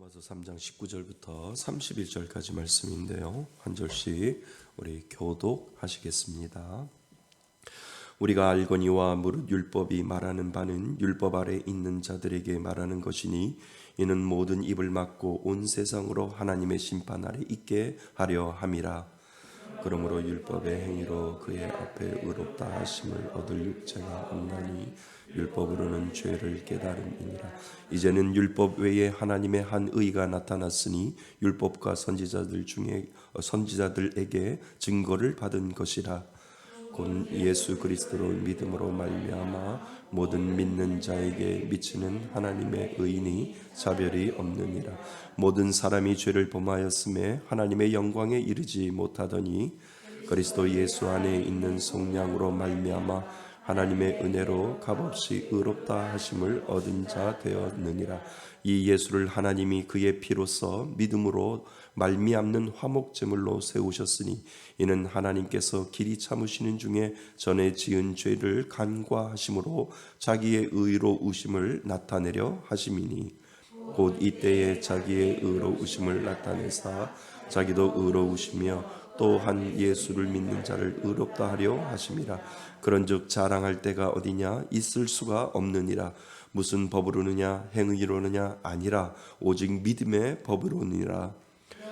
로마서 3장 19절부터 31절까지 말씀인데요. 한 절씩 우리 교독하시겠습니다. 우리가 알거니와 무릇 율법이 말하는 바는 율법 아래 있는 자들에게 말하는 것이니 이는 모든 입을 막고 온 세상으로 하나님의 심판 아래 있게 하려 함이라. 그러므로 율법의 행위로 그의 앞에 의롭다 하심을 얻을 육체가 없나니 율법으로는 죄를 깨달음이니라. 이제는 율법 외에 하나님의 한 의가 나타났으니 율법과 선지자들에게 증거를 받은 것이라. 곧 예수 그리스도로 믿음으로 말미암아 모든 믿는 자에게 미치는 하나님의 의인이 차별이 없느니라. 모든 사람이 죄를 범하였음에 하나님의 영광에 이르지 못하더니 그리스도 예수 안에 있는 성령으로 말미암아 하나님의 은혜로 값없이 의롭다 하심을 얻은 자 되었느니라. 이 예수를 하나님이 그의 피로써 믿음으로 말미암는 화목제물로 세우셨으니 이는 하나님께서 길이 참으시는 중에 전에 지은 죄를 간과하심으로 자기의 의로우심을 나타내려 하심이니 곧 이때에 자기의 의로우심을 나타내사 자기도 의로우시며 또한 예수를 믿는 자를 의롭다 하려 하심이라. 그런즉 자랑할 때가 어디냐? 있을 수가 없느니라. 무슨 법으로느냐? 행위로느냐? 아니라 오직 믿음의 법으로니라.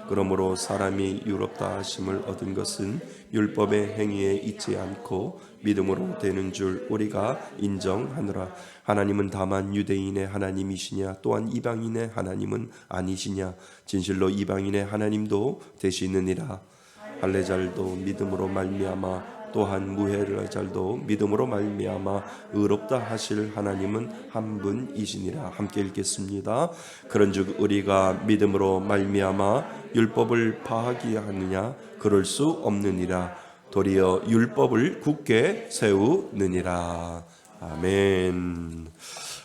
그러므로 사람이 의롭다 하심을 얻은 것은 율법의 행위에 있지 않고 믿음으로 되는 줄 우리가 인정하노라. 하나님은 다만 유대인의 하나님이시냐? 또한 이방인의 하나님은 아니시냐? 진실로 이방인의 하나님도 되시느니라. 할례자들도 믿음으로 말미암아 또한 무할례자들도 믿음으로 말미암아 의롭다 하실 하나님은 한 분이시니라. 함께 읽겠습니다. 그런즉 우리가 믿음으로 말미암아 율법을 파하게 하느냐? 그럴 수 없느니라. 도리어 율법을 굳게 세우느니라. 아멘.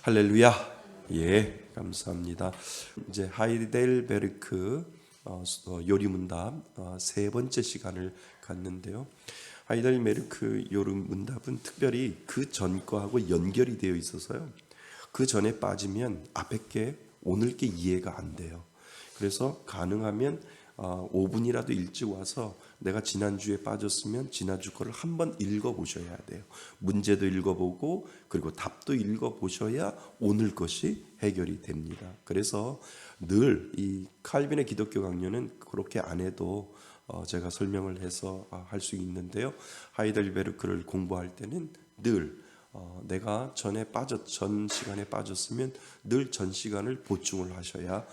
할렐루야. 예, 감사합니다. 이제 하이델베르크 요리문답 세 번째 시간을 갖는데요. 하이델베르크 요리문답은 특별히 그 전 거하고 연결이 되어 있어서요. 그 전에 빠지면 앞에 게 오늘 게 이해가 안 돼요. 그래서 가능하면 5분이라도 일찍 와서 내가 지난주에 빠졌으면 지난주 거를 한번 읽어보셔야 돼요. 문제도 읽어보고 그리고 답도 읽어보셔야 오늘 것이 해결이 됩니다. 그래서 늘 이 칼빈의 기독교 강연은 그렇게 안 해도 제가 설명을 해서 할 수 있는데요. 하이델베르크를 공부할 때는 늘 내가 전 시간에 빠졌으면 늘 전 시간을 보충을 하셔야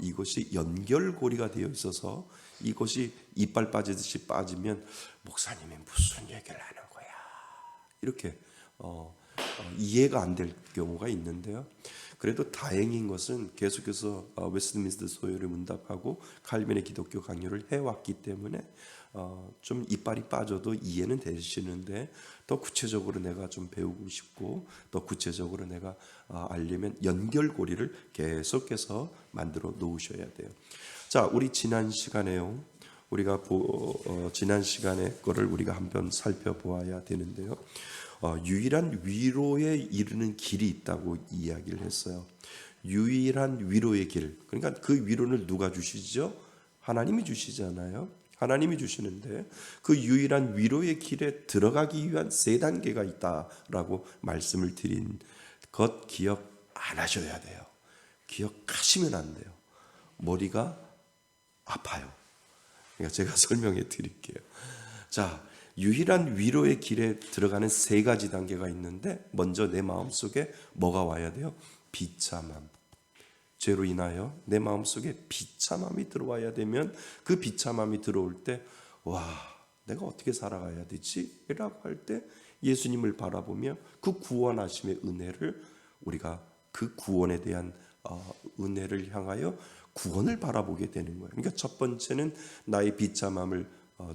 이것이 연결고리가 되어 있어서 이것이 이빨 빠지듯이 빠지면 목사님이 무슨 얘기를 하는 거야 이렇게 이해가 안 될 경우가 있는데요. 그래도 다행인 것은 계속해서 웨스트민스터 소요리 문답하고 칼빈의 기독교 강요를 해왔기 때문에 좀 이빨이 빠져도 이해는 되시는데 더 구체적으로 내가 좀 배우고 싶고 더 구체적으로 내가 알려면 연결고리를 계속해서 만들어 놓으셔야 돼요. 자, 우리 지난 시간에요. 우리가 지난 시간에 거를 우리가 한번 살펴보아야 되는데요. 유일한 위로에 이르는 길이 있다고 이야기를 했어요. 유일한 위로의 길. 그러니까 그 위로를 누가 주시죠? 하나님이 주시잖아요. 하나님이 주시는데 그 유일한 위로의 길에 들어가기 위한 세 단계가 있다라고 말씀을 드린 것 기억 안 하셔야 돼요. 기억하시면 안 돼요. 머리가 아파요. 그러니까 제가 설명해 드릴게요. 자, 유일한 위로의 길에 들어가는 세 가지 단계가 있는데 먼저 내 마음속에 뭐가 와야 돼요? 비참함. 죄로 인하여 내 마음속에 비참함이 들어와야 되면 그 비참함이 들어올 때 내가 어떻게 살아가야 되지? 라고 할 때 예수님을 바라보며 그 구원하심의 은혜를 우리가 그 구원에 대한 은혜를 향하여 구원을 바라보게 되는 거예요. 그러니까 첫 번째는 나의 비참함을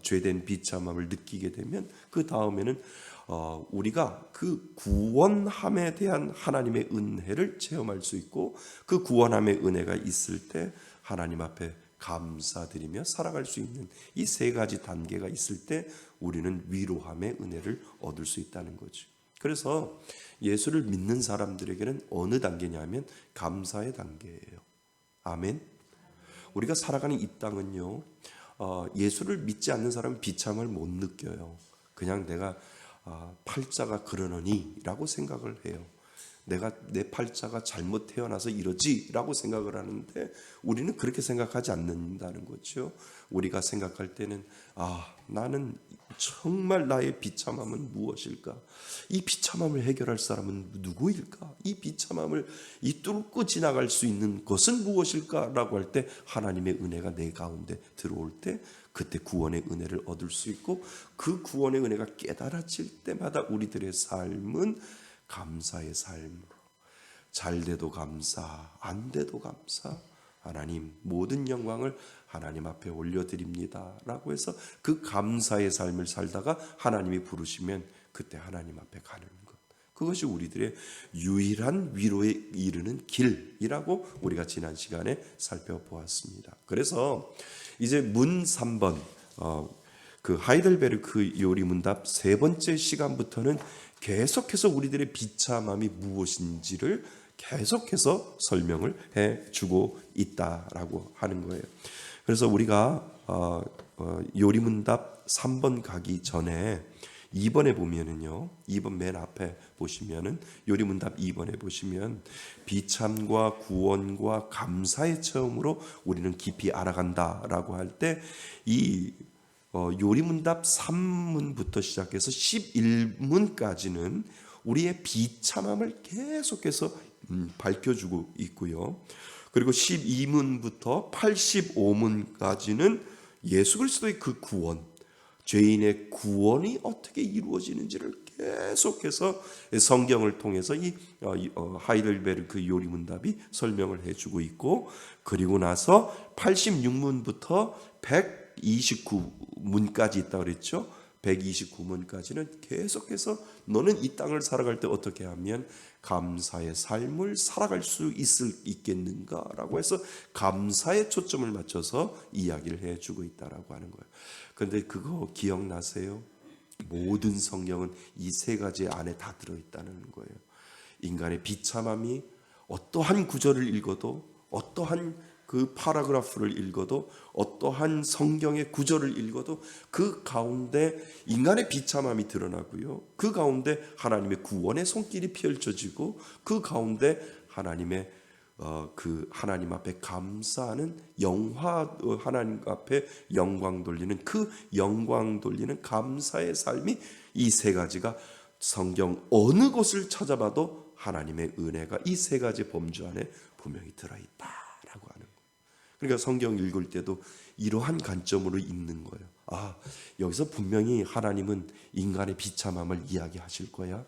죄된 비참함을 느끼게 되면 그 다음에는 우리가 그 구원함에 대한 하나님의 은혜를 체험할 수 있고 그 구원함의 은혜가 있을 때 하나님 앞에 감사드리며 살아갈 수 있는 이 세 가지 단계가 있을 때 우리는 위로함의 은혜를 얻을 수 있다는 거죠. 그래서 예수를 믿는 사람들에게는 어느 단계냐면 감사의 단계예요. 아멘. 우리가 살아가는 이 땅은요, 예수를 믿지 않는 사람은 비참을 못 느껴요. 그냥 내가 팔자가 그러느니 라고 생각을 해요. 내가 내 팔자가 잘못 태어나서 이러지 라고 생각을 하는데, 우리는 그렇게 생각하지 않는다는 거죠. 우리가 생각할 때는 나는 정말 나의 비참함은 무엇일까? 이 비참함을 해결할 사람은 누구일까? 이 비참함을 뚫고 지나갈 수 있는 것은 무엇일까? 라고 할 때 하나님의 은혜가 내 가운데 들어올 때, 그때 구원의 은혜를 얻을 수 있고, 그 구원의 은혜가 깨달아질 때마다 우리들의 삶은 감사의 삶으로, 잘 돼도 감사, 안 돼도 감사, 하나님 모든 영광을 하나님 앞에 올려드립니다 라고 해서 그 감사의 삶을 살다가 하나님이 부르시면 그때 하나님 앞에 가는 것, 그것이 우리들의 유일한 위로에 이르는 길이라고 우리가 지난 시간에 살펴보았습니다. 그래서 이제 문 3번 그 하이델베르크 요리문답 세 번째 시간부터는 계속해서 우리들의 비참함이 무엇인지를 계속해서 설명을 해주고 있다라고 하는 거예요. 그래서 우리가 요리문답 3번 가기 전에 2번에 보면은요, 2번 맨 앞에 보시면은 요리문답 2번에 보시면 비참과 구원과 감사의 체험으로 우리는 깊이 알아간다라고 할 때 이 요리문답 3문부터 시작해서 11문까지는 우리의 비참함을 계속해서 밝혀주고 있고요. 그리고 12문부터 85문까지는 예수 그리스도의 그 구원, 죄인의 구원이 어떻게 이루어지는지를 계속해서 성경을 통해서 이 하이델베르크 요리문답이 설명을 해주고 있고, 그리고 나서 86문부터 129문까지 있다 그랬죠. 129문까지는 계속해서 너는 이 땅을 살아갈 때 어떻게 하면 감사의 삶을 살아갈 수 있겠는가라고 해서 감사에 초점을 맞춰서 이야기를 해주고 있다라고 하는 거예요. 그런데 그거 기억나세요? 모든 성경은 이 세 가지 안에 다 들어있다는 거예요. 인간의 비참함이 어떠한 구절을 읽어도, 어떠한 그 파라그라프를 읽어도, 어떠한 성경의 구절을 읽어도 그 가운데 인간의 비참함이 드러나고요, 그 가운데 하나님의 구원의 손길이 펼쳐지고, 그 가운데 하나님의 그 하나님 앞에 감사하는 하나님 앞에 영광 돌리는 그 영광 돌리는 감사의 삶이, 이 세 가지가 성경 어느 곳을 찾아봐도 하나님의 은혜가 이 세 가지 범주 안에 분명히 들어있다라고 하는 거예요. 그러니까 성경 읽을 때도 이러한 관점으로 읽는 거예요. 여기서 분명히 하나님은 인간의 비참함을 이야기하실 거야.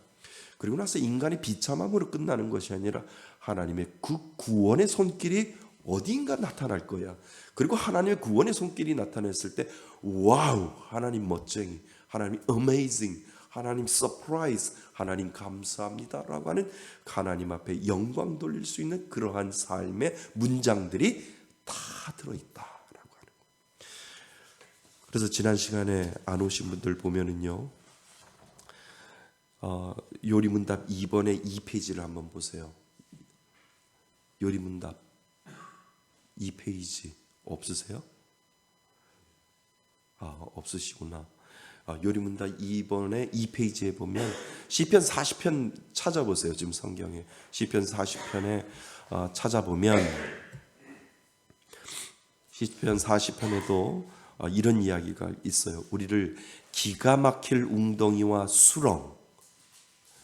그리고 나서 인간의 비참함으로 끝나는 것이 아니라 하나님의 그 구원의 손길이 어딘가 나타날 거야. 그리고 하나님의 구원의 손길이 나타났을 때 와우, 하나님 멋쟁이, 하나님 어메이징, 하나님 서프라이즈, 하나님 감사합니다라고 하는 하나님 앞에 영광 돌릴 수 있는 그러한 삶의 문장들이 다 들어있다라고 하는 거예요. 그래서 지난 시간에 안 오신 분들 보면은요, 요리문답 2번의 2페이지를 한번 보세요. 요리문답 2페이지 없으세요? 없으시구나. 요리문답 2번의 2페이지에 보면 시편 40편 찾아보세요. 지금 성경에 시편 40편에 찾아보면 시편 40편에도 이런 이야기가 있어요. 우리를 기가 막힐 웅덩이와 수렁.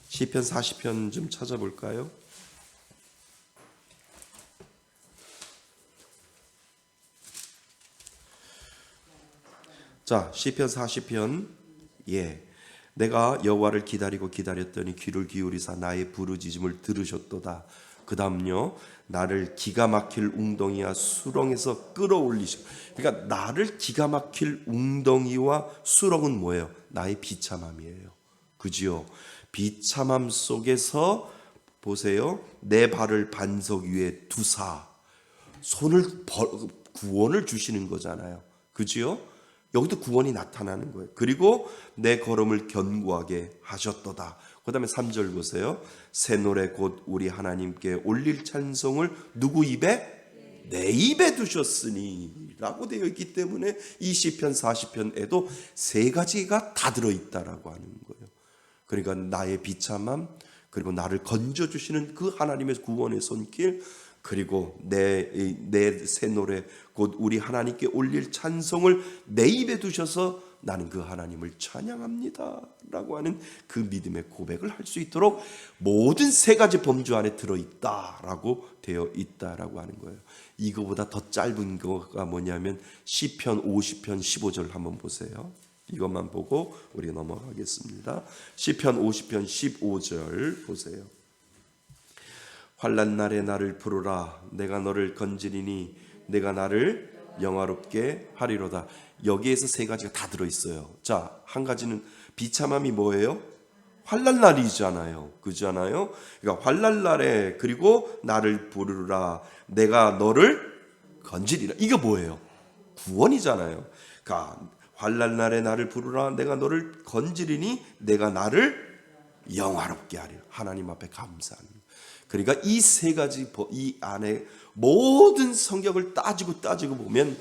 시편 40편 좀 찾아볼까요? 자, 시편 40편. 내가 여호와를 기다리고 기다렸더니 귀를 기울이사 나의 부르짖음을 들으셨도다. 그 다음요, 나를 기가 막힐 웅덩이와 수렁에서 끌어올리시고. 그러니까 나를 기가 막힐 웅덩이와 수렁은 뭐예요? 나의 비참함이에요. 그지요? 비참함 속에서 보세요, 내 발을 반석 위에 두사 구원을 주시는 거잖아요. 그지요? 여기도 구원이 나타나는 거예요. 그리고 내 걸음을 견고하게 하셨도다. 그 다음에 3절 보세요. 새 노래 곧 우리 하나님께 올릴 찬송을 누구 입에? 내 입에 두셨으니 라고 되어 있기 때문에 이 시편 40편에도 세 가지가 다 들어있다라고 하는 거예요. 그러니까 나의 비참함, 그리고 나를 건져주시는 그 하나님의 구원의 손길, 그리고 내 새 노래 곧 우리 하나님께 올릴 찬송을 내 입에 두셔서 나는 그 하나님을 찬양합니다 라고 하는 그 믿음의 고백을 할 수 있도록 모든 세 가지 범주 안에 들어있다라고 되어 있다라고 하는 거예요. 이거보다 더 짧은 거가 뭐냐면 시편 50편 15절 한번 보세요. 이것만 보고 우리 넘어가겠습니다. 시편 50편 15절 보세요. 환난 날에 나를 부르라. 내가 너를 건지리니 내가 나를 영화롭게 하리로다. 여기에서 세 가지가 다 들어있어요. 자, 한 가지는 비참함이 뭐예요? 환난 날이잖아요. 그잖아요. 그러니까 환난 날에 그리고 나를 부르라. 내가 너를 건지리라. 이게 뭐예요? 구원이잖아요. 그러니까 환난 날에 나를 부르라. 내가 너를 건지리니 내가 나를 영화롭게 하리라. 하나님 앞에 감사하는. 그러니까 이 세 가지 이 안에 모든 성경을 따지고 보면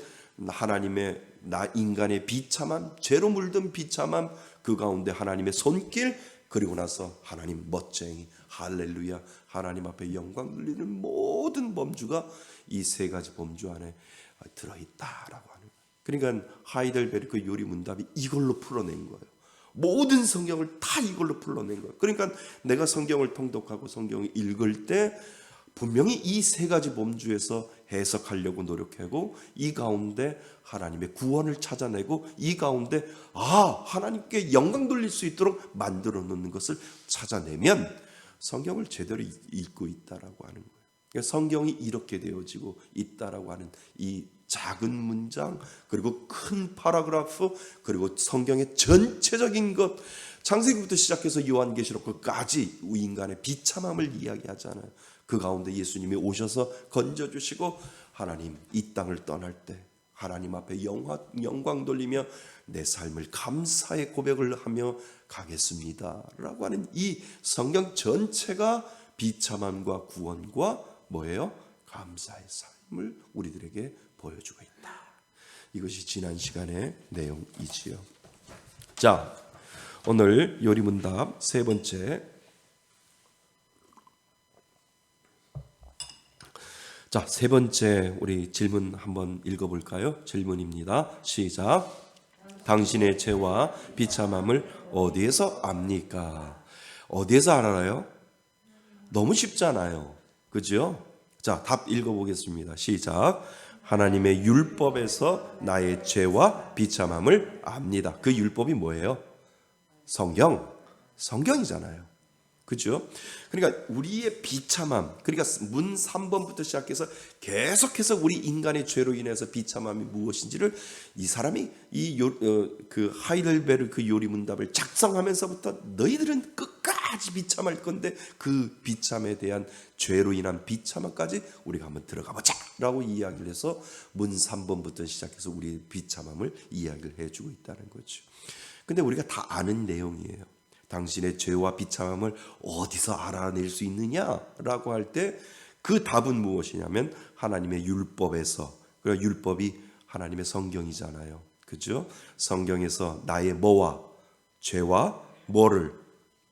하나님의 나 인간의 비참함, 죄로 물든 비참함, 그 가운데 하나님의 손길, 그리고 나서 하나님 멋쟁이, 할렐루야, 하나님 앞에 영광 돌리는 모든 범주가 이 세 가지 범주 안에 들어있다라고 하는 거예요. 그러니까 하이델베르크 요리문답이 이걸로 풀어낸 거예요. 모든 성경을 다 이걸로 풀어낸 거예요. 그러니까 내가 성경을 통독하고 성경을 읽을 때 분명히 이 세 가지 범주에서 해석하려고 노력하고 이 가운데 하나님의 구원을 찾아내고 이 가운데 하나님께 영광 돌릴 수 있도록 만들어 놓는 것을 찾아내면 성경을 제대로 읽고 있다라고 하는 거예요. 그러니까 성경이 이렇게 되어지고 있다라고 하는 이 작은 문장, 그리고 큰 파라그래프, 그리고 성경의 전체적인 것, 창세기부터 시작해서 요한계시록까지 인간의 비참함을 이야기하잖아요. 그 가운데 예수님이 오셔서 건져주시고 하나님 이 땅을 떠날 때 하나님 앞에 영광 돌리며 내 삶을 감사의 고백을 하며 가겠습니다 라고 하는 이 성경 전체가 비참함과 구원과 뭐예요? 감사의 삶을 우리들에게 보여주고 있다. 이것이 지난 시간의 내용이지요. 자, 오늘 요리문답 세 번째. 자, 세 번째 우리 질문 한번 읽어볼까요? 질문입니다. 시작. 당신의 죄와 비참함을 어디에서 압니까? 어디에서 알아요? 너무 쉽잖아요. 그죠? 자, 답 읽어보겠습니다. 시작. 하나님의 율법에서 나의 죄와 비참함을 압니다. 그 율법이 뭐예요? 성경이잖아요. 그죠? 그러니까 우리의 비참함, 그러니까 문 3번부터 시작해서 계속해서 우리 인간의 죄로 인해서 비참함이 무엇인지를 이 사람이 그 하이델베르크 요리문답을 작성하면서부터 너희들은 끝까지 비참할 건데 그 비참에 대한 죄로 인한 비참함까지 우리가 한번 들어가 보자 라고 이야기를 해서 문 3번부터 시작해서 우리의 비참함을 이야기를 해주고 있다는 거죠. 근데 우리가 다 아는 내용이에요. 당신의 죄와 비참함을 어디서 알아낼 수 있느냐라고 할 때 그 답은 무엇이냐면 하나님의 율법에서. 그리고 율법이 하나님의 성경이잖아요. 그죠? 성경에서 나의 뭐와 죄와 뭐를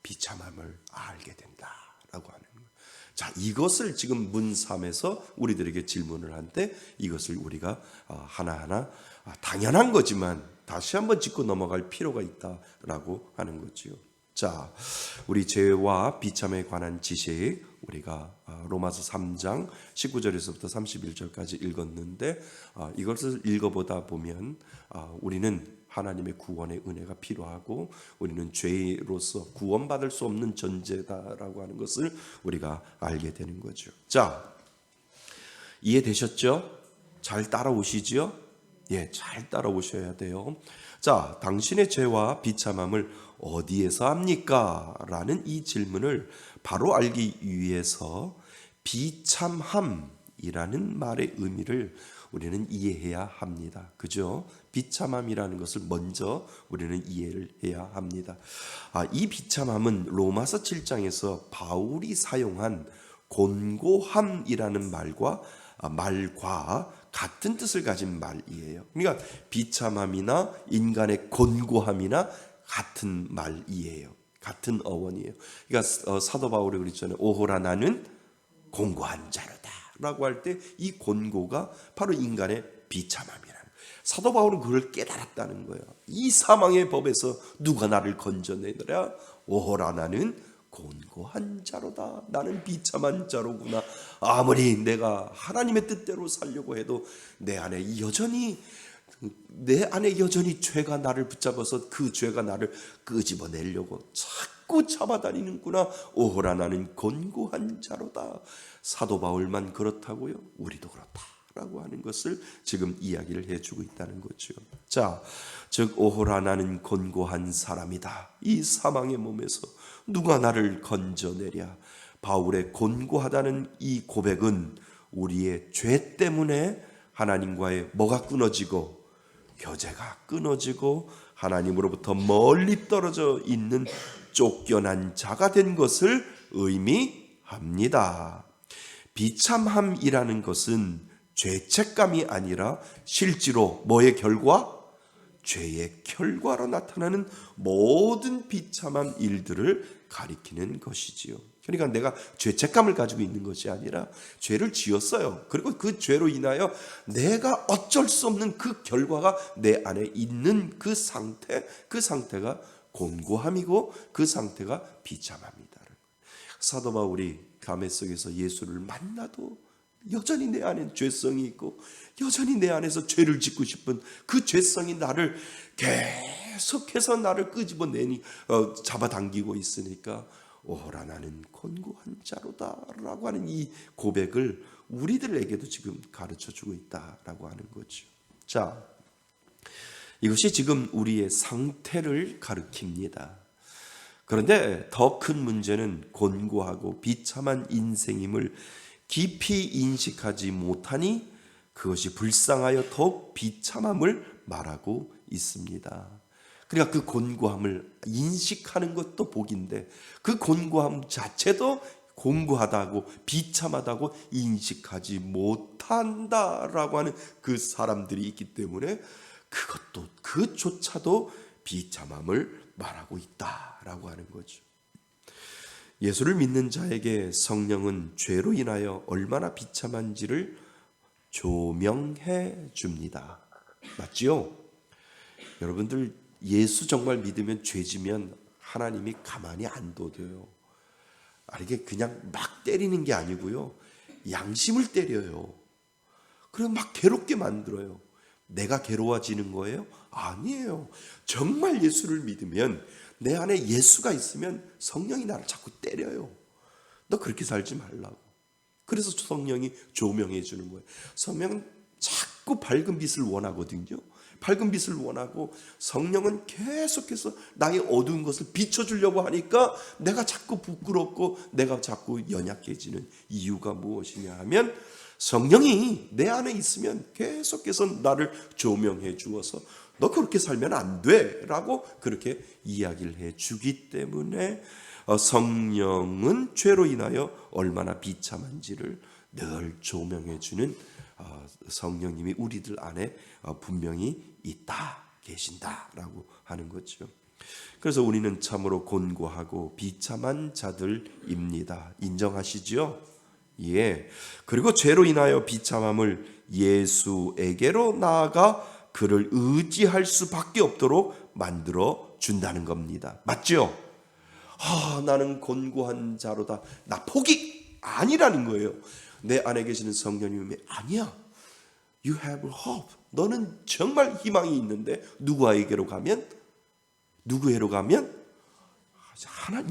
비참함을 알게 된다라고 하는 거예요. 자, 이것을 지금 문 3에서 우리들에게 질문을 할 때 이것을 우리가 하나하나 당연한 거지만 다시 한번 짚고 넘어갈 필요가 있다라고 하는 거지요. 자, 우리 죄와 비참에 관한 지식 우리가 로마서 3장 19절에서부터 31절까지 읽었는데 이것을 읽어보다 보면 우리는 하나님의 구원의 은혜가 필요하고 우리는 죄로서 구원받을 수 없는 존재다라고 하는 것을 우리가 알게 되는 거죠. 자, 이해되셨죠? 잘 따라오시죠? 예, 잘 따라오셔야 돼요. 자, 당신의 죄와 비참함을 어디에서 합니까? 라는 이 질문을 바로 알기 위해서 비참함이라는 말의 의미를 우리는 이해해야 합니다. 그죠? 비참함이라는 것을 먼저 우리는 이해를 해야 합니다. 이 비참함은 로마서 7장에서 바울이 사용한 곤고함이라는 말과 말과 같은 뜻을 가진 말이에요. 그러니까 비참함이나 인간의 곤고함이나 같은 말이에요. 같은 어원이에요. 그러니까 사도 바울이 그랬잖아요. 오호라 나는 곤고한 자로다 라고 할 때 이 곤고가 바로 인간의 비참함이라는 거예요. 사도 바울은 그걸 깨달았다는 거예요. 이 사망의 법에서 누가 나를 건져내더라. 오호라 나는 곤고한 자로다. 나는 비참한 자로구나. 아무리 내가 하나님의 뜻대로 살려고 해도 내 안에 여전히 죄가 나를 붙잡아서 그 죄가 나를 끄집어내려고 자꾸 잡아다니는구나. 오호라 나는 곤고한 자로다. 사도 바울만 그렇다고요? 우리도 그렇다라고 하는 것을 지금 이야기를 해주고 있다는 거죠. 자, 즉 오호라 나는 곤고한 사람이다. 이 사망의 몸에서 누가 나를 건져내랴. 바울의 곤고하다는 이 고백은 우리의 죄 때문에 하나님과의 뭐가 끊어지고 교제가 끊어지고 하나님으로부터 멀리 떨어져 있는 쫓겨난 자가 된 것을 의미합니다. 비참함이라는 것은 죄책감이 아니라 실제로 뭐의 결과? 죄의 결과로 나타나는 모든 비참한 일들을 가리키는 것이지요. 그러니까 내가 죄책감을 가지고 있는 것이 아니라 죄를 지었어요. 그리고 그 죄로 인하여 내가 어쩔 수 없는 그 결과가 내 안에 있는 그 상태가 곤고함이고 그 상태가 비참합니다. 사도 바울이 감회 속에서 예수를 만나도 여전히 내 안에 죄성이 있고 여전히 내 안에서 죄를 짓고 싶은 그 죄성이 나를 계속해서 나를 끄집어내니 잡아당기고 있으니까 오호라 나는 곤고한 자로다 라고 하는 이 고백을 우리들에게도 지금 가르쳐주고 있다라고 하는 거죠. 자, 이것이 지금 우리의 상태를 가리킵니다. 그런데 더 큰 문제는 곤고하고 비참한 인생임을 깊이 인식하지 못하니 그것이 불쌍하여 더욱 비참함을 말하고 있습니다. 그러니까 그 곤고함을 인식하는 것도 복인데 그 곤고함 자체도 곤고하다고 비참하다고 인식하지 못한다라고 하는 그 사람들이 있기 때문에 그조차도 비참함을 말하고 있다라고 하는 거죠. 예수를 믿는 자에게 성령은 죄로 인하여 얼마나 비참한지를 조명해 줍니다. 맞지요? 여러분들 예수 정말 믿으면 죄지면 하나님이 가만히 안 둬둬요. 이게 그냥 막 때리는 게 아니고요. 양심을 때려요. 그럼 막 괴롭게 만들어요. 내가 괴로워지는 거예요? 아니에요. 정말 예수를 믿으면 내 안에 예수가 있으면 성령이 나를 자꾸 때려요. 너 그렇게 살지 말라고. 그래서 성령이 조명해 주는 거예요. 성령은 자꾸 밝은 빛을 원하거든요. 밝은 빛을 원하고 성령은 계속해서 나의 어두운 것을 비춰주려고 하니까 내가 자꾸 부끄럽고 내가 자꾸 연약해지는 이유가 무엇이냐 하면 성령이 내 안에 있으면 계속해서 나를 조명해 주어서 너 그렇게 살면 안 돼 라고 그렇게 이야기를 해 주기 때문에 성령은 죄로 인하여 얼마나 비참한지를 늘 조명해 주는 성령님이 우리들 안에 분명히 계신다라고 하는 거죠. 그래서 우리는 참으로 곤고하고 비참한 자들입니다. 인정하시죠? 예. 그리고 죄로 인하여 비참함을 예수에게로 나아가 그를 의지할 수밖에 없도록 만들어 준다는 겁니다. 맞죠? 나는 곤고한 자로다. 나 포기 아니라는 거예요. 내 안에 계시는 성령님이 아니야. You have hope. 너는 정말 희망이 있는데 누구에게로 가면? 누구에로 가면?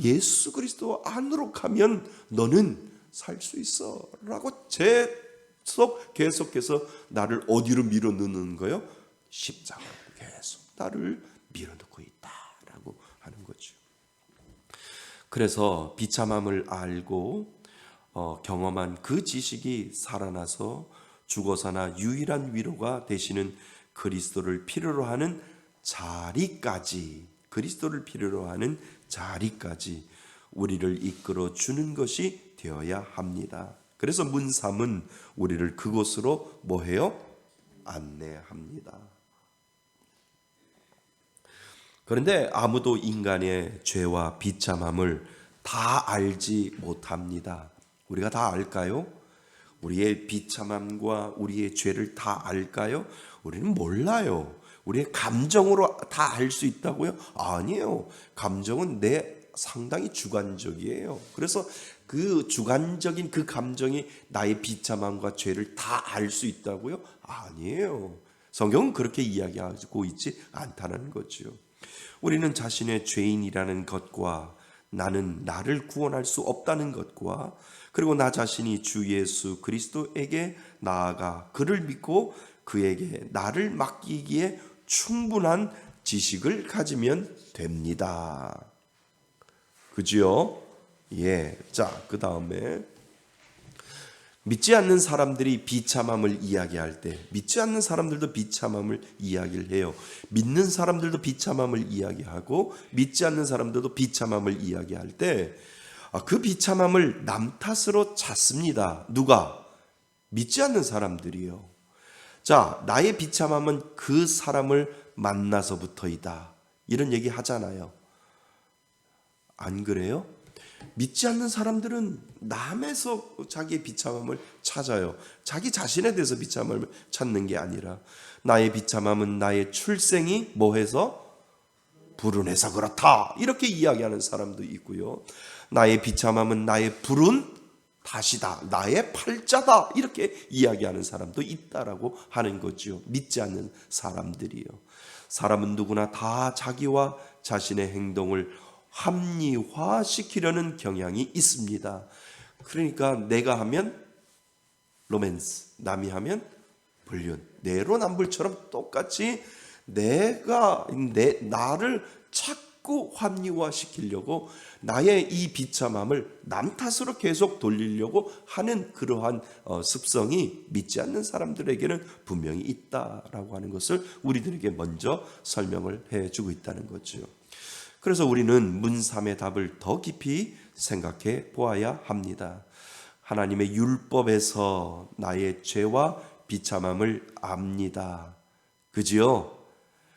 예수 그리스도 안으로 가면 너는 살 수 있어 라고 계속해서 나를 어디로 밀어넣는 거예요? 십자가로 계속 나를 밀어넣고 있다라고 하는 거죠. 그래서 비참함을 알고 경험한 그 지식이 살아나서 죽어서나 유일한 위로가 되시는 그리스도를 필요로 하는 자리까지 우리를 이끌어 주는 것이 되어야 합니다. 그래서 문 3은 우리를 그곳으로 뭐해요? 안내합니다. 그런데 아무도 인간의 죄와 비참함을 다 알지 못합니다. 우리가 다 알까요? 우리의 비참함과 우리의 죄를 다 알까요? 우리는 몰라요. 우리의 감정으로 다 알 수 있다고요? 아니에요. 감정은 상당히 주관적이에요. 그래서 그 주관적인 그 감정이 나의 비참함과 죄를 다 알 수 있다고요? 아니에요. 성경은 그렇게 이야기하고 있지 않다는 거죠. 우리는 자신의 죄인이라는 것과 나는 나를 구원할 수 없다는 것과 그리고 나 자신이 주 예수 그리스도에게 나아가 그를 믿고 그에게 나를 맡기기에 충분한 지식을 가지면 됩니다. 그죠? 예. 자, 그 다음에 믿지 않는 사람들이 비참함을 이야기할 때 믿지 않는 사람들도 비참함을 이야기를 해요. 믿는 사람들도 비참함을 이야기하고 믿지 않는 사람들도 비참함을 이야기할 때 그 비참함을 남 탓으로 찾습니다. 누가? 믿지 않는 사람들이요. 자, 나의 비참함은 그 사람을 만나서부터이다. 이런 얘기 하잖아요. 안 그래요? 믿지 않는 사람들은 남에서 자기의 비참함을 찾아요. 자기 자신에 대해서 비참함을 찾는 게 아니라 나의 비참함은 나의 출생이 뭐해서? 불운해서 그렇다. 이렇게 이야기하는 사람도 있고요. 나의 비참함은 나의 불운 탓이다. 나의 팔자다. 이렇게 이야기하는 사람도 있다라고 하는 거죠. 믿지 않는 사람들이요. 사람은 누구나 다 자기와 자신의 행동을 합리화시키려는 경향이 있습니다. 그러니까 내가 하면 로맨스, 남이 하면 불륜, 내로남불처럼 똑같이 나를 자꾸 합리화시키려고 나의 이 비참함을 남 탓으로 계속 돌리려고 하는 그러한 습성이 믿지 않는 사람들에게는 분명히 있다라고 하는 것을 우리들에게 먼저 설명을 해주고 있다는 거죠. 그래서 우리는 문 3의 답을 더 깊이 생각해 보아야 합니다. 하나님의 율법에서 나의 죄와 비참함을 압니다. 그지요?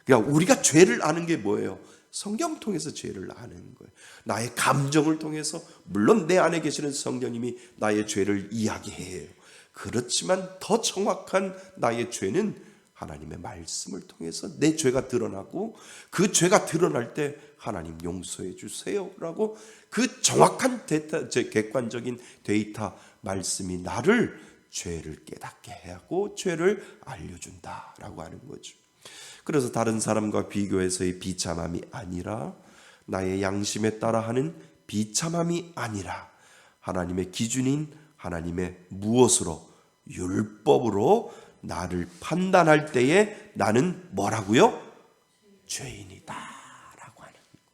그러니까 우리가 죄를 아는 게 뭐예요? 성경 통해서 죄를 아는 거예요. 나의 감정을 통해서, 물론 내 안에 계시는 성령님이 나의 죄를 이야기해요. 그렇지만 더 정확한 나의 죄는 하나님의 말씀을 통해서 내 죄가 드러나고 그 죄가 드러날 때 하나님 용서해 주세요라고 그 정확한 객관적인 데이터 말씀이 나를 죄를 깨닫게 하고 죄를 알려준다라고 하는 거죠. 그래서 다른 사람과 비교해서의 비참함이 아니라 나의 양심에 따라 하는 비참함이 아니라 하나님의 기준인 하나님의 무엇으로? 율법으로 나를 판단할 때에 나는 뭐라고요? 죄인이다 라고 하는 거예요.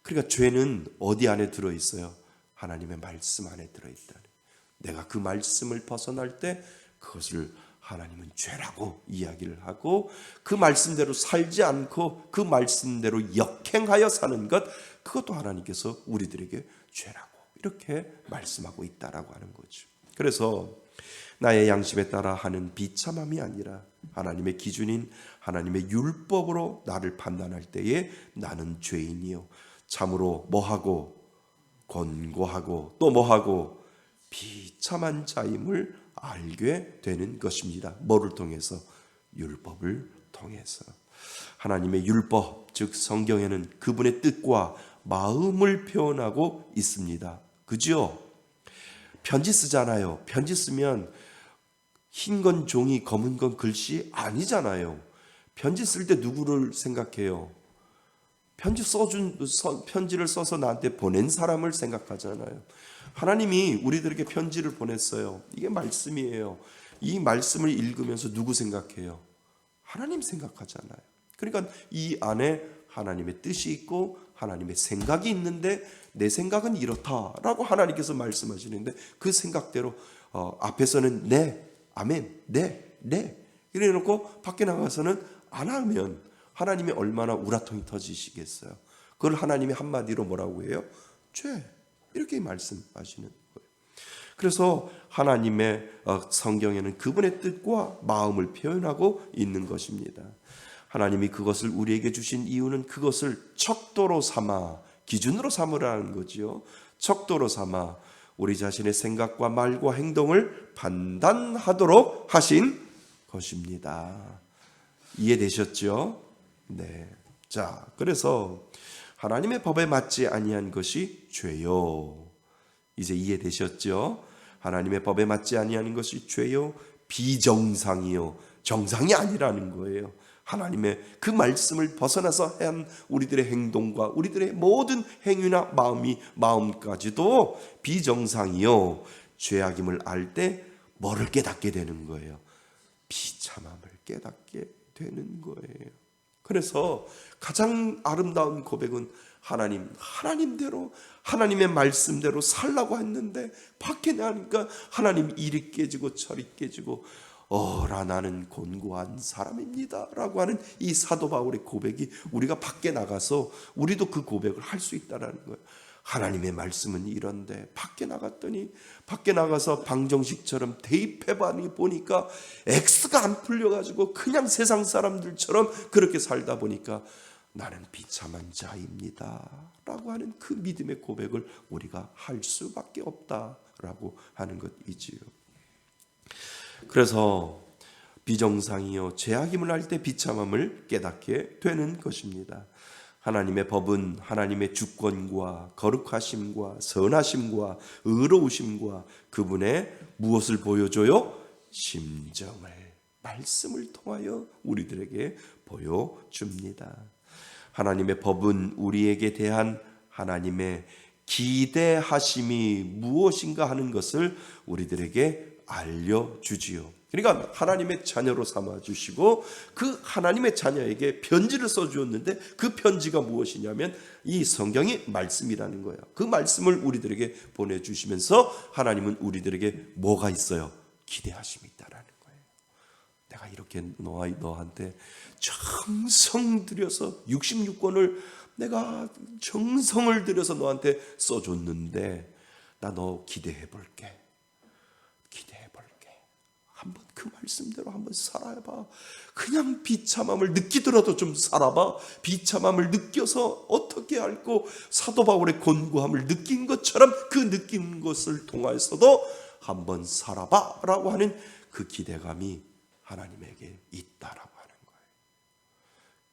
그러니까 죄는 어디 안에 들어있어요? 하나님의 말씀 안에 들어있다. 내가 그 말씀을 벗어날 때 그것을 하나님은 죄라고 이야기를 하고 그 말씀대로 살지 않고 그 말씀대로 역행하여 사는 것, 그것도 하나님께서 우리들에게 죄라고 이렇게 말씀하고 있다라고 하는 거죠. 그래서 나의 양심에 따라 하는 비참함이 아니라 하나님의 기준인 하나님의 율법으로 나를 판단할 때에 나는 죄인이요 참으로 뭐하고 권고하고 또 뭐하고 비참한 자임을 알게 되는 것입니다. 뭐를 통해서? 율법을 통해서. 하나님의 율법, 즉 성경에는 그분의 뜻과 마음을 표현하고 있습니다. 그죠? 편지 쓰잖아요. 편지 쓰면 흰 건 종이, 검은 건 글씨 아니잖아요. 편지 쓸 때 누구를 생각해요? 편지를 써서 나한테 보낸 사람을 생각하잖아요. 하나님이 우리들에게 편지를 보냈어요. 이게 말씀이에요. 이 말씀을 읽으면서 누구 생각해요? 하나님 생각하잖아요. 그러니까 이 안에 하나님의 뜻이 있고 하나님의 생각이 있는데 내 생각은 이렇다라고 하나님께서 말씀하시는데 그 생각대로 앞에서는 네, 아멘, 네, 네 이래 놓고 밖에 나가서는 안 하면 하나님이 얼마나 우라통이 터지시겠어요. 그걸 하나님이 한마디로 뭐라고 해요? 죄. 이렇게 말씀하시는 거예요. 그래서 하나님의 성경에는 그분의 뜻과 마음을 표현하고 있는 것입니다. 하나님이 그것을 우리에게 주신 이유는 그것을 척도로 삼아, 기준으로 삼으라는 거지요. 척도로 삼아 우리 자신의 생각과 말과 행동을 판단하도록 하신 것입니다. 이해되셨죠? 네. 자, 그래서 하나님의 법에 맞지 아니한 것이 죄요. 이제 이해되셨죠? 하나님의 법에 맞지 아니하는 것이 죄요, 비정상이요, 정상이 아니라는 거예요. 하나님의 그 말씀을 벗어나서 한 우리들의 행동과 우리들의 모든 행위나 마음까지도 비정상이요, 죄악임을 알 때 뭐를 깨닫게 되는 거예요? 비참함을 깨닫게 되는 거예요. 그래서 가장 아름다운 고백은 하나님대로 하나님의 말씀대로 살라고 했는데 밖에 나니까 하나님 이리 깨지고 저리 깨지고 나는 곤고한 사람입니다 라고 하는 이 사도 바울의 고백이 우리가 밖에 나가서 우리도 그 고백을 할 수 있다는 거예요. 하나님의 말씀은 이런데 밖에 나가서 방정식처럼 대입해보니 보니까 X가 안 풀려가지고 그냥 세상 사람들처럼 그렇게 살다 보니까 나는 비참한 자입니다 라고 하는 그 믿음의 고백을 우리가 할 수밖에 없다라고 하는 것이지요. 그래서 비정상이요, 죄악임을 알 때 비참함을 깨닫게 되는 것입니다. 하나님의 법은 하나님의 주권과 거룩하심과 선하심과 의로우심과 그분의 무엇을 보여줘요? 심정을, 말씀을 통하여 우리들에게 보여줍니다. 하나님의 법은 우리에게 대한 하나님의 기대하심이 무엇인가 하는 것을 우리들에게 알려주지요. 그러니까 하나님의 자녀로 삼아주시고 그 하나님의 자녀에게 편지를 써주었는데 그 편지가 무엇이냐면 이 성경이 말씀이라는 거예요. 그 말씀을 우리들에게 보내주시면서 하나님은 우리들에게 뭐가 있어요? 기대하심이 있다라는 거예요. 내가 이렇게 너한테 정성 들여서 66권을 내가 정성을 들여서 너한테 써줬는데 나 너 기대해볼게. 한번 그 말씀대로 한번 살아봐. 그냥 비참함을 느끼더라도 좀 살아봐. 비참함을 느껴서 어떻게 알고 사도 바울의 곤고함을 느낀 것처럼 그 느낀 것을 통해서도 한번 살아봐 라고 하는 그 기대감이 하나님에게 있다라고 하는 거예요.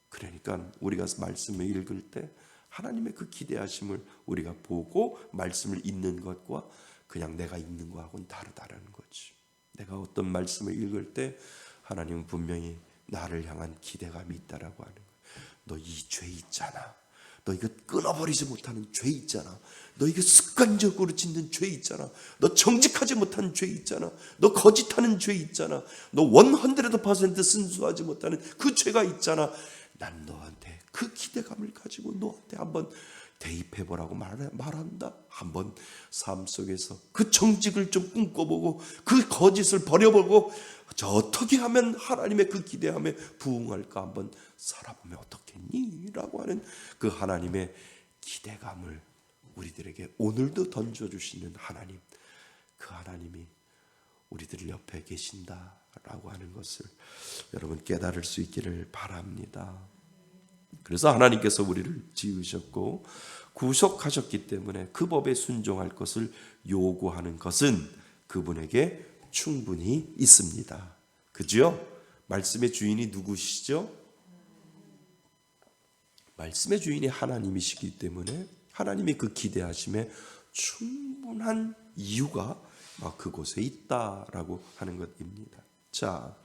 그러니까 우리가 말씀을 읽을 때 하나님의 그 기대하심을 우리가 보고 말씀을 읽는 것과 그냥 내가 읽는 거하고는 다르다라는 거지. 내가 어떤 말씀을 읽을 때 하나님은 분명히 나를 향한 기대감이 있다라고 하는 거예요. 너 이 죄 있잖아. 너 이거 끊어버리지 못하는 죄 있잖아. 너 이거 습관적으로 짓는 죄 있잖아. 너 정직하지 못한 죄 있잖아. 너 거짓하는 죄 있잖아. 너 100% 순수하지 못하는 그 죄가 있잖아. 난 너한테 그 기대감을 가지고 너한테 한번 대입해보라고 말한다. 한번 삶 속에서 그 정직을 좀 꿈꿔보고 그 거짓을 버려보고 저 어떻게 하면 하나님의 그 기대함에 부응할까 한번 살아보면 어떻겠니? 라고 하는 그 하나님의 기대감을 우리들에게 오늘도 던져주시는 하나님, 그 하나님이 우리들 옆에 계신다라고 하는 것을 여러분 깨달을 수 있기를 바랍니다. 그래서 하나님께서 우리를 지으셨고 구속하셨기 때문에 그 법에 순종할 것을 요구하는 것은 그분에게 충분히 있습니다. 그죠? 말씀의 주인이 누구시죠? 말씀의 주인이 하나님이시기 때문에 하나님의 그 기대하심에 충분한 이유가 그곳에 있다라고 하는 것입니다. 자,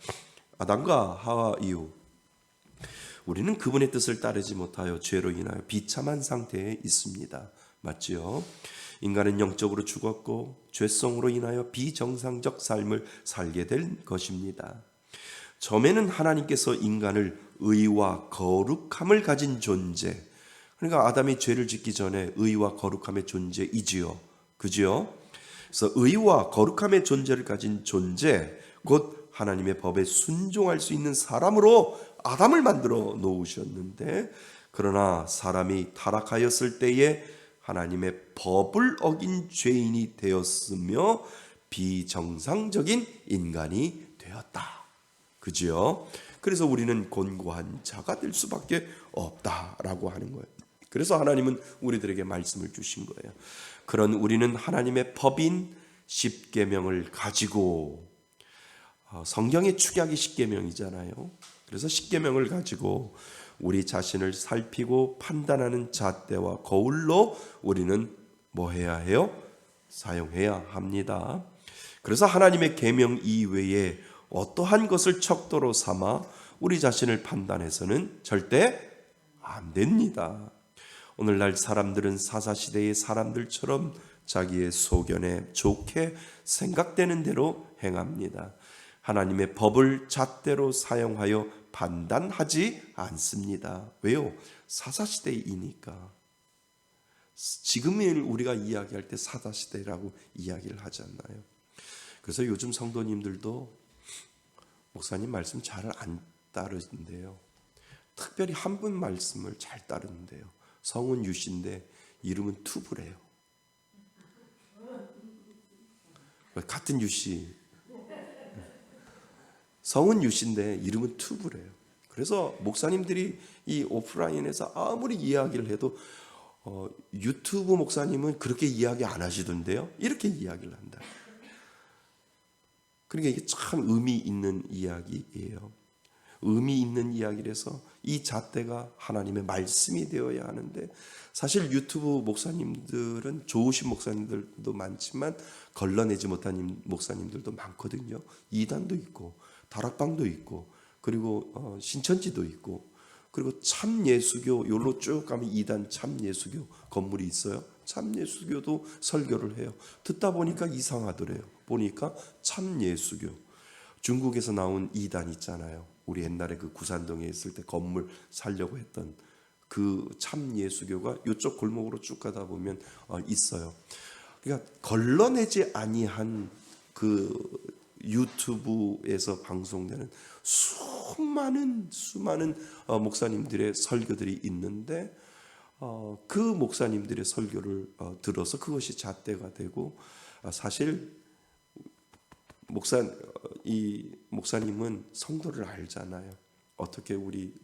아담과 하와 이후 우리는 그분의 뜻을 따르지 못하여 죄로 인하여 비참한 상태에 있습니다. 맞지요? 인간은 영적으로 죽었고 죄성으로 인하여 비정상적 삶을 살게 될 것입니다. 처음에는 하나님께서 인간을 의와 거룩함을 가진 존재, 그러니까 아담이 죄를 짓기 전에 의와 거룩함의 존재이지요. 그지요? 그래서 의와 거룩함의 존재를 가진 존재, 곧 하나님의 법에 순종할 수 있는 사람으로 아담을 만들어 놓으셨는데, 그러나 사람이 타락하였을 때에 하나님의 법을 어긴 죄인이 되었으며 비정상적인 인간이 되었다. 그죠? 그래서 우리는 곤고한 자가 될 수밖에 없다라고 하는 거예요. 그래서 하나님은 우리들에게 말씀을 주신 거예요. 그런 우리는 하나님의 법인 십계명을 가지고, 성경의 축약이 십계명이잖아요. 그래서 십계명을 가지고 우리 자신을 살피고 판단하는 잣대와 거울로 우리는 뭐 해야 해요? 사용해야 합니다. 그래서 하나님의 계명 이외에 어떠한 것을 척도로 삼아 우리 자신을 판단해서는 절대 안 됩니다. 오늘날 사람들은 사사시대의 사람들처럼 자기의 소견에 좋게 생각되는 대로 행합니다. 하나님의 법을 잣대로 사용하여 판단하지 않습니다. 왜요? 사사시대이니까. 지금을 우리가 이야기할 때 사사시대라고 이야기를 하지 않나요? 그래서 요즘 성도님들도 목사님 말씀 잘 안 따르는데요. 특별히 한 분 말씀을 잘 따르는데요. 성은 유씨인데 이름은 투브래요. 같은 유씨. 성은 유씨인데 이름은 투브래요. 그래서 목사님들이 이 오프라인에서 아무리 이야기를 해도 유튜브 목사님은 그렇게 이야기 안 하시던데요. 이렇게 이야기를 한다. 그러니까 이게 참 의미 있는 이야기예요. 의미 있는 이야기라서 이 잣대가 하나님의 말씀이 되어야 하는데, 사실 유튜브 목사님들은 좋으신 목사님들도 많지만 걸러내지 못한 목사님들도 많거든요. 이단도 있고 다락방도 있고 그리고 신천지도 있고, 그리고 참예수교 요로 쭉 가면 이단 참예수교 건물이 있어요. 참예수교도 설교를 해요. 듣다 보니까 이상하더래요. 보니까 참예수교, 중국에서 나온 이단 있잖아요. 우리 옛날에 그 구산동에 있을 때 건물 살려고 했던 그 참예수교가 이쪽 골목으로 쭉 가다 보면 있어요. 그러니까 걸러내지 아니한 그 유튜브에서 방송되는 수많은 목사님들의 설교들이 있는데, 그 목사님들의 설교를 들어서 그것이 잣대가 되고, 사실 이 목사님은 성도를 알잖아요. 어떻게 우리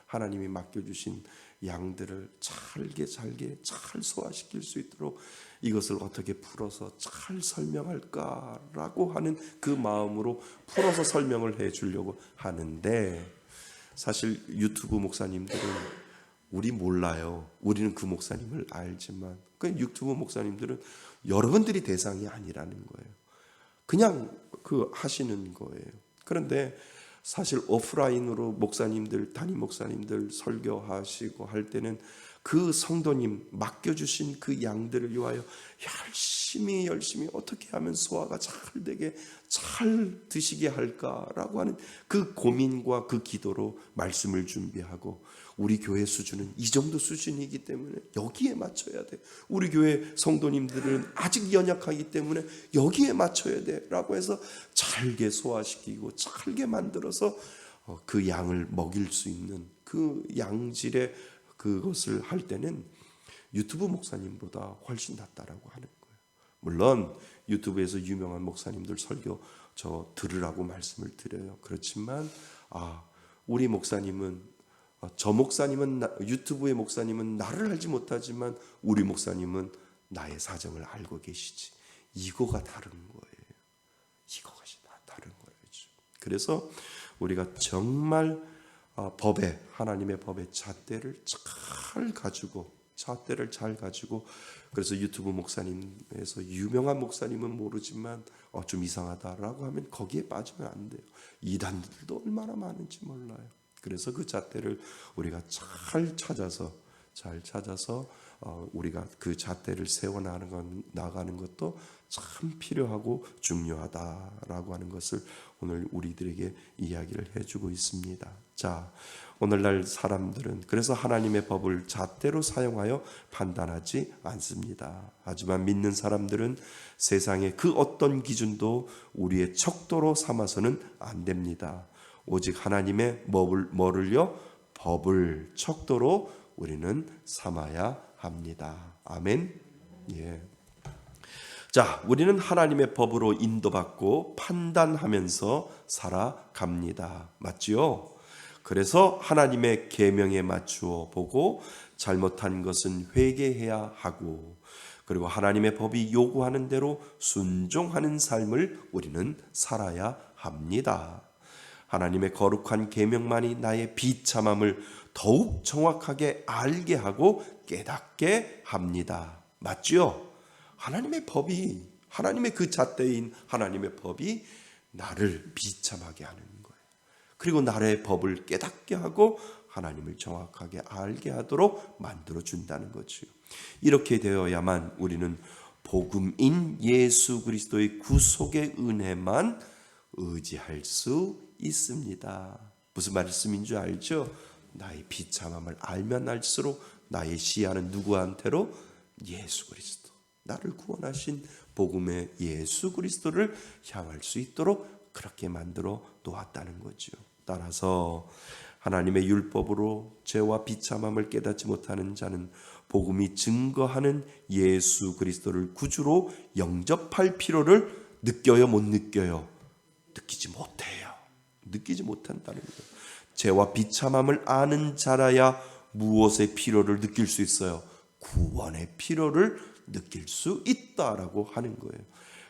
하나님이 맡겨주신 양들을 잘게 잘 소화시킬 수 있도록 이것을 어떻게 풀어서 잘 설명할까라고 하는 그 마음으로 풀어서 설명을 해주려고 하는데, 사실 유튜브 목사님들은 우리 몰라요. 우리는 그 목사님을 알지만 그 유튜브 목사님들은 여러분들이 대상이 아니라는 거예요. 그냥 그 하시는 거예요. 그런데 사실 오프라인으로 목사님들, 담임 목사님들 설교하시고 할 때는 그 성도님 맡겨주신 그 양들을 위하여 열심히 어떻게 하면 소화가 잘 되게 잘 드시게 할까라고 하는 그 고민과 그 기도로 말씀을 준비하고, 우리 교회 수준은 이 정도 수준이기 때문에 여기에 맞춰야 돼. 우리 교회 성도님들은 아직 연약하기 때문에 여기에 맞춰야 돼 라고 해서 잘게 소화시키고 잘게 만들어서 그 양을 먹일 수 있는 그 양질의 그것을 할 때는 유튜브 목사님보다 훨씬 낫다라고 하는 거예요. 물론 유튜브에서 유명한 목사님들 설교 저 들으라고 말씀을 드려요. 그렇지만 우리 목사님은, 저 목사님은, 유튜브의 목사님은 나를 알지 못하지만 우리 목사님은 나의 사정을 알고 계시지. 이거가 다른 거예요. 이거가 다른 거예요. 그래서 우리가 정말 하나님의 법의 잣대를 잘 가지고, 그래서 유튜브 목사님에서 유명한 목사님은 모르지만 좀 이상하다라고 하면 거기에 빠지면 안 돼요. 이단들도 얼마나 많은지 몰라요. 그래서 그 잣대를 우리가 잘 찾아서 우리가 그 잣대를 세워 나가는 것도 참 필요하고 중요하다라고 하는 것을 오늘 우리들에게 이야기를 해주고 있습니다. 자, 오늘날 사람들은 그래서 하나님의 법을 잣대로 사용하여 판단하지 않습니다. 하지만 믿는 사람들은 세상의 그 어떤 기준도 우리의 척도로 삼아서는 안 됩니다. 오직 하나님의 법을 척도로 우리는 삼아야 합니다. 아멘. 예. 자, 우리는 하나님의 법으로 인도받고 판단하면서 살아갑니다. 맞지요? 그래서 하나님의 계명에 맞추어 보고 잘못한 것은 회개해야 하고, 그리고 하나님의 법이 요구하는 대로 순종하는 삶을 우리는 살아야 합니다. 하나님의 거룩한 계명만이 나의 비참함을 더욱 정확하게 알게 하고 깨닫게 합니다. 맞죠? 하나님의 법이, 하나님의 그 잣대인 하나님의 법이 나를 비참하게 하는 거예요. 그리고 나의 법을 깨닫게 하고 하나님을 정확하게 알게 하도록 만들어 준다는 거죠. 이렇게 되어야만 우리는 복음인 예수 그리스도의 구속의 은혜만 의지할 수 있습니다. 무슨 말씀인 줄 알죠? 나의 비참함을 알면 알수록 나의 시야는 누구한테로? 예수 그리스도, 나를 구원하신 복음의 예수 그리스도를 향할 수 있도록 그렇게 만들어 놓았다는 거죠. 따라서 하나님의 율법으로 죄와 비참함을 깨닫지 못하는 자는 복음이 증거하는 예수 그리스도를 구주로 영접할 필요를 느껴요, 못 느껴요? 느끼지 못해요. 느끼지 못한다는 거예요. 죄와 비참함을 아는 자라야 무엇의 필요를 느낄 수 있어요? 구원의 필요를 느낄 수 있다라고 하는 거예요.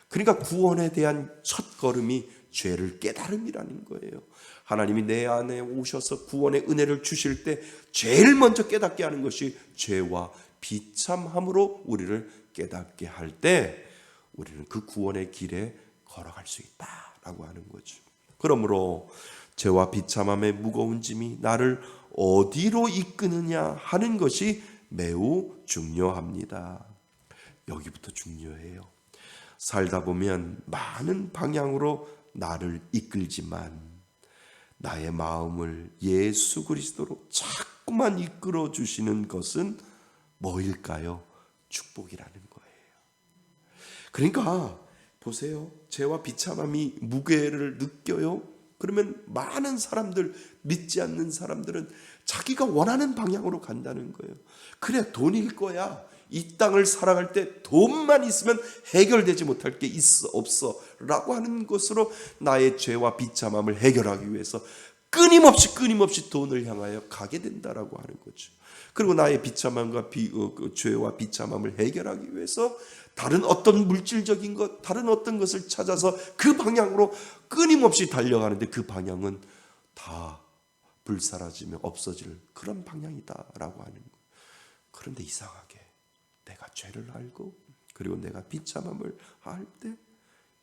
그러니까 구원에 대한 첫 걸음이 죄를 깨달음이라는 거예요. 하나님이 내 안에 오셔서 구원의 은혜를 주실 때 제일 먼저 깨닫게 하는 것이 죄와 비참함으로 우리를 깨닫게 할 때 우리는 그 구원의 길에 걸어갈 수 있다라고 하는 거죠. 그러므로 죄와 비참함의 무거운 짐이 나를 어디로 이끄느냐 하는 것이 매우 중요합니다. 여기부터 중요해요. 살다 보면 많은 방향으로 나를 이끌지만 나의 마음을 예수 그리스도로 자꾸만 이끌어 주시는 것은 뭐일까요? 축복이라는 거예요. 그러니까 보세요. 죄와 비참함이 무게를 느껴요. 그러면 많은 사람들, 믿지 않는 사람들은 자기가 원하는 방향으로 간다는 거예요. 그래, 돈일 거야. 이 땅을 살아갈 때 돈만 있으면 해결되지 못할 게 있어 없어 라고 하는 것으로 나의 죄와 비참함을 해결하기 위해서 끊임없이 돈을 향하여 가게 된다라고 하는 거죠. 그리고 나의 비참함과 죄와 비참함을 해결하기 위해서 다른 어떤 물질적인 것, 다른 어떤 것을 찾아서 그 방향으로 끊임없이 달려가는데 그 방향은 다 불사라지며 없어질 그런 방향이다라고 하는 거예요. 그런데 이상하게 내가 죄를 알고 그리고 내가 비참함을 알 때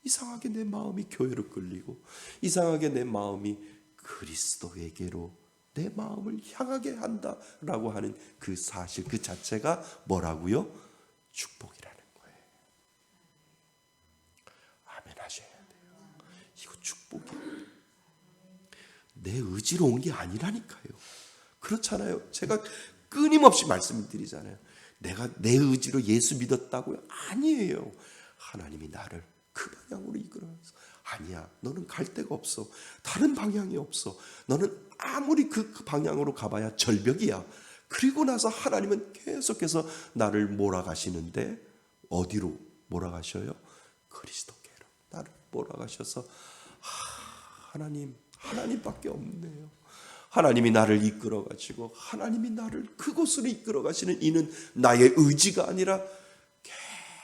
이상하게 내 마음이 교회로 끌리고 이상하게 내 마음이 그리스도에게로 내 마음을 향하게 한다라고 하는 그 사실 그 자체가 뭐라고요? 축복이라는 거예요. 아멘 하셔야 돼요. 이거 축복이에요. 내 의지로 온 게 아니라니까요. 그렇잖아요. 제가 끊임없이 말씀을 드리잖아요. 내가 내 의지로 예수 믿었다고요? 아니에요. 하나님이 나를 그 방향으로 이끌어서 아니야. 너는 갈 데가 없어. 다른 방향이 없어. 너는 아무리 그 방향으로 가봐야 절벽이야. 그리고 나서 하나님은 계속해서 나를 몰아가시는데 어디로 몰아가셔요? 그리스도께로 나를 몰아가셔서 하나님밖에 없네요. 하나님이 나를 이끌어가시고 하나님이 나를 그곳으로 이끌어가시는 이는 나의 의지가 아니라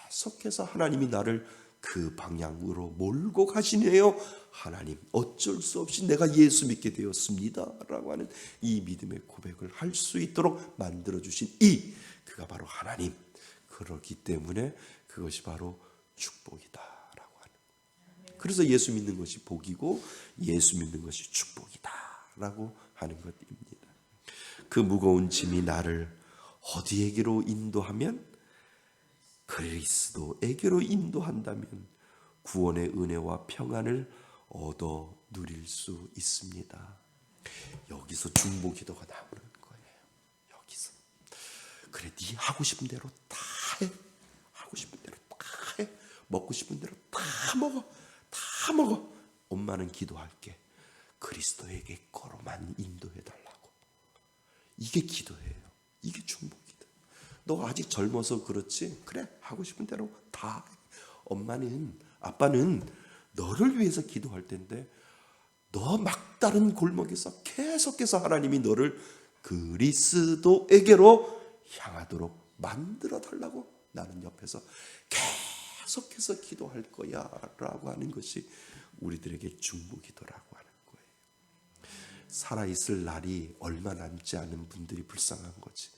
계속해서 하나님이 나를 그 방향으로 몰고 가시네요. 하나님 어쩔 수 없이 내가 예수 믿게 되었습니다 라고 하는 이 믿음의 고백을 할 수 있도록 만들어주신 그가 바로 하나님. 그렇기 때문에 그것이 바로 축복이다 라고 하는. 그래서 예수 믿는 것이 복이고 예수 믿는 것이 축복이다 라고 하는 것입니다. 그 무거운 짐이 나를 어디에게로 인도하면? 그리스도에게로 인도한다면 구원의 은혜와 평안을 얻어 누릴 수 있습니다. 여기서 중보기도가 나오는 거예요. 여기서 그래, 네 하고 싶은 대로 다 해. 하고 싶은 대로 다 해. 먹고 싶은 대로 다 먹어. 다 먹어. 엄마는 기도할게. 그리스도에게 거로만 인도해달라고. 이게 기도예요. 이게 중보기도. 너 아직 젊어서 그렇지? 그래, 하고 싶은 대로 다 해. 엄마는, 아빠는 너를 위해서 기도할 텐데 너 막다른 골목에서 계속해서 하나님이 너를 그리스도에게로 향하도록 만들어 달라고 나는 옆에서 계속해서 기도할 거야 라고 하는 것이 우리들에게 중보기도라고 하는 거예요. 살아있을 날이 얼마 남지 않은 분들이 불쌍한 거지.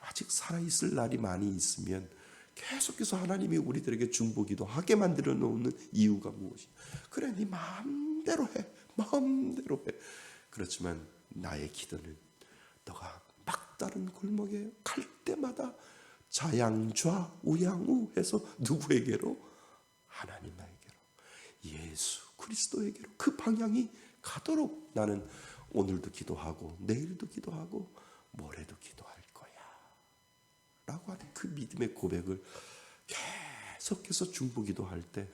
아직 살아있을 날이 많이 있으면 계속해서 하나님이 우리들에게 중보기도 하게 만들어 놓는 이유가 무엇이냐. 그래, 네 마음대로 해, 마음대로 해. 그렇지만 나의 기도는 너가 막다른 골목에 갈 때마다 좌양좌 우양우 해서 누구에게로? 하나님에게로, 예수 그리스도에게로 그 방향이 가도록 나는 오늘도 기도하고 내일도 기도하고 모레도 기도할 거야 라고 하는 그 믿음의 고백을 계속해서 중보기도할 때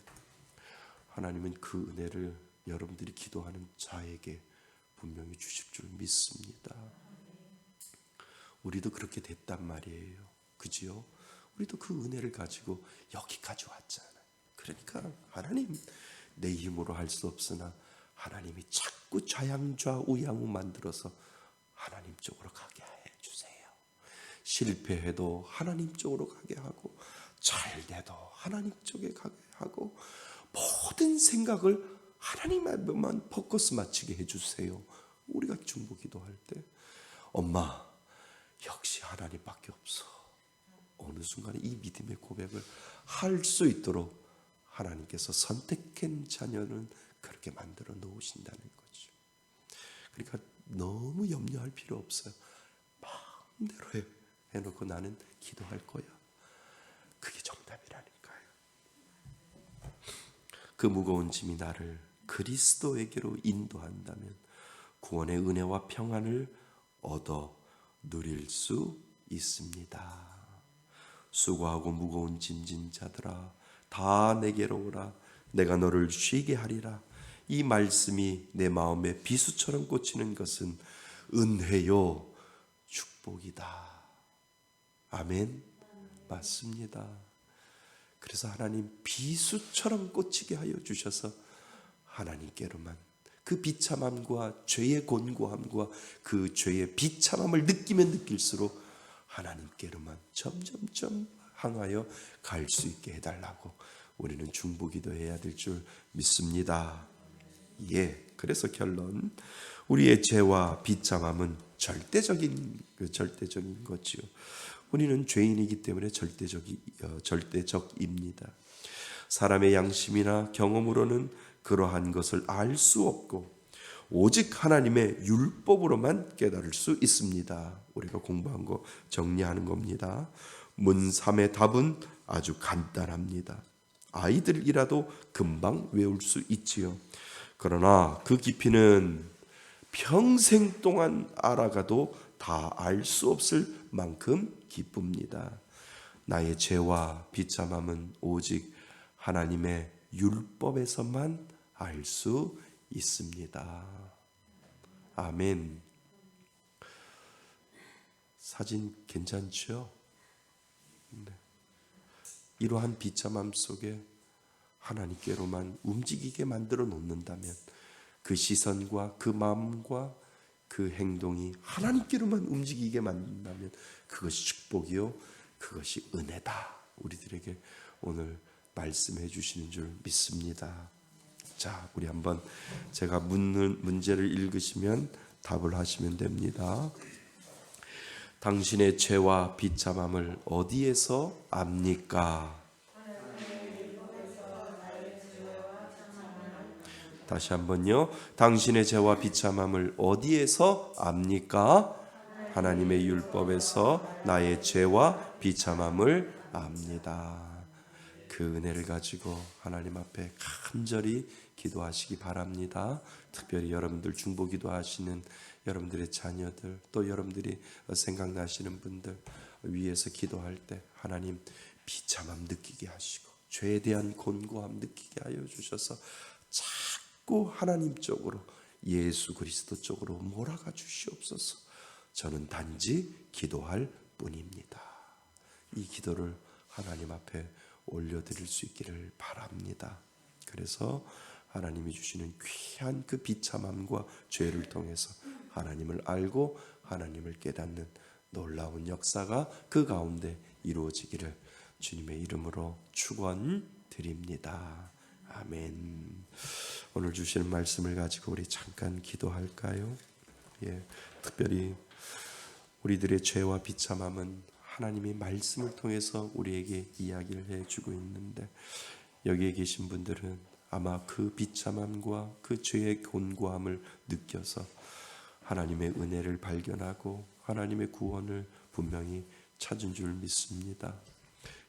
하나님은 그 은혜를 여러분들이 기도하는 자에게 분명히 주실 줄 믿습니다. 우리도 그렇게 됐단 말이에요. 그지요? 우리도 그 은혜를 가지고 여기까지 왔잖아요. 그러니까 하나님, 내 힘으로 할 수 없으나 하나님이 자꾸 좌양좌우양우 만들어서 하나님 쪽으로 가게 해주세요. 실패해도 하나님 쪽으로 가게 하고 잘 돼도 하나님 쪽에 가게 하고 모든 생각을 하나님만 포커스 맞추게 해주세요. 우리가 중보기도할 때 엄마 역시 하나님밖에 없어. 어느 순간에 이 믿음의 고백을 할 수 있도록 하나님께서 선택한 자녀는 그렇게 만들어 놓으신다는 거죠. 그러니까 너무 염려할 필요 없어요. 마음대로 해놓고 나는 기도할 거야. 그게 정답이라니까요. 그 무거운 짐이 나를 그리스도에게로 인도한다면 구원의 은혜와 평안을 얻어 누릴 수 있습니다. 수고하고 무거운 짐진 자들아 다 내게로 오라. 내가 너를 쉬게 하리라. 이 말씀이 내 마음에 비수처럼 꽂히는 것은 은혜요 축복이다. 아멘. 맞습니다. 그래서 하나님 비수처럼 꽂히게 하여 주셔서 하나님께로만 그 비참함과 죄의 곤고함과 그 죄의 비참함을 느끼면 느낄수록 하나님께로만 점점점 향하여 갈 수 있게 해달라고 우리는 중보기도해야 될 줄 믿습니다. 예, 그래서 결론, 우리의 죄와 비참함은 절대적인 거지요. 우리는 죄인이기 때문에 절대적입니다. 사람의 양심이나 경험으로는 그러한 것을 알 수 없고 오직 하나님의 율법으로만 깨달을 수 있습니다. 우리가 공부한 거 정리하는 겁니다. 문 3의 답은 아주 간단합니다. 아이들이라도 금방 외울 수 있지요. 그러나 그 깊이는 평생 동안 알아가도 다 알 수 없을 만큼 깊습니다. 나의 죄와 비참함은 오직 하나님의 율법에서만 알 수 있습니다. 아멘. 사진 괜찮죠? 네. 이러한 비참함 속에 하나님께로만 움직이게 만들어 놓는다면 그 시선과 그 마음과 그 행동이 하나님께로만 움직이게 만든다면 그것이 축복이요, 그것이 은혜다. 우리들에게 오늘 말씀해 주시는 줄 믿습니다. 자, 우리 한번 제가 묻는 문제를 읽으시면 답을 하시면 됩니다. 당신의 죄와 비참함을 어디에서 압니까? 다시 한번요. 당신의 죄와 비참함을 어디에서 압니까? 하나님의 율법에서 나의 죄와 비참함을 압니다. 그 은혜를 가지고 하나님 앞에 간절히 기도하시기 바랍니다. 특별히 여러분들 중보기도 하시는 여러분들의 자녀들, 또 여러분들이 생각나시는 분들 위해서 기도할 때 하나님 비참함 느끼게 하시고 죄에 대한 곤고함 느끼게 하여 주셔서 자꾸 하나님 쪽으로, 예수 그리스도 쪽으로 몰아가 주시옵소서. 저는 단지 기도할 뿐입니다. 이 기도를 하나님 앞에 올려드릴 수 있기를 바랍니다. 그래서 하나님이 주시는 귀한 그 비참함과 죄를 통해서 하나님을 알고 하나님을 깨닫는 놀라운 역사가 그 가운데 이루어지기를 주님의 이름으로 축원드립니다. 아멘. 오늘 주시는 말씀을 가지고 우리 잠깐 기도할까요? 특별히 우리들의 죄와 비참함은 하나님의 말씀을 통해서 우리에게 이야기를 해주고 있는데, 여기에 계신 분들은 아마 그 비참함과 그 죄의 곤고함을 느껴서 하나님의 은혜를 발견하고 하나님의 구원을 분명히 찾은 줄 믿습니다.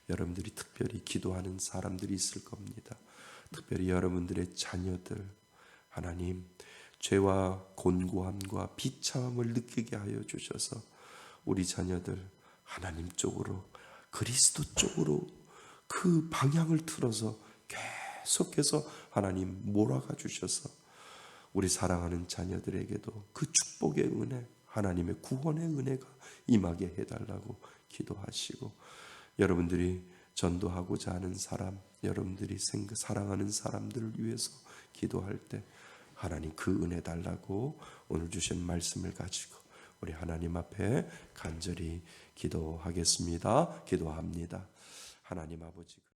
여러분들이 특별히 기도하는 사람들이 있을 겁니다. 특별히 여러분들의 자녀들, 하나님 죄와 곤고함과 비참함을 느끼게 하여 주셔서 우리 자녀들 하나님 쪽으로, 그리스도 쪽으로 그 방향을 틀어서 계속해서 하나님 몰아가 주셔서 우리 사랑하는 자녀들에게도 그 축복의 은혜, 하나님의 구원의 은혜가 임하게 해달라고 기도하시고, 여러분들이 전도하고자 하는 사람, 여러분들이 사랑하는 사람들을 위해서 기도할 때 하나님 그 은혜 달라고 오늘 주신 말씀을 가지고 우리 하나님 앞에 간절히 기도하겠습니다. 기도합니다. 하나님 아버지,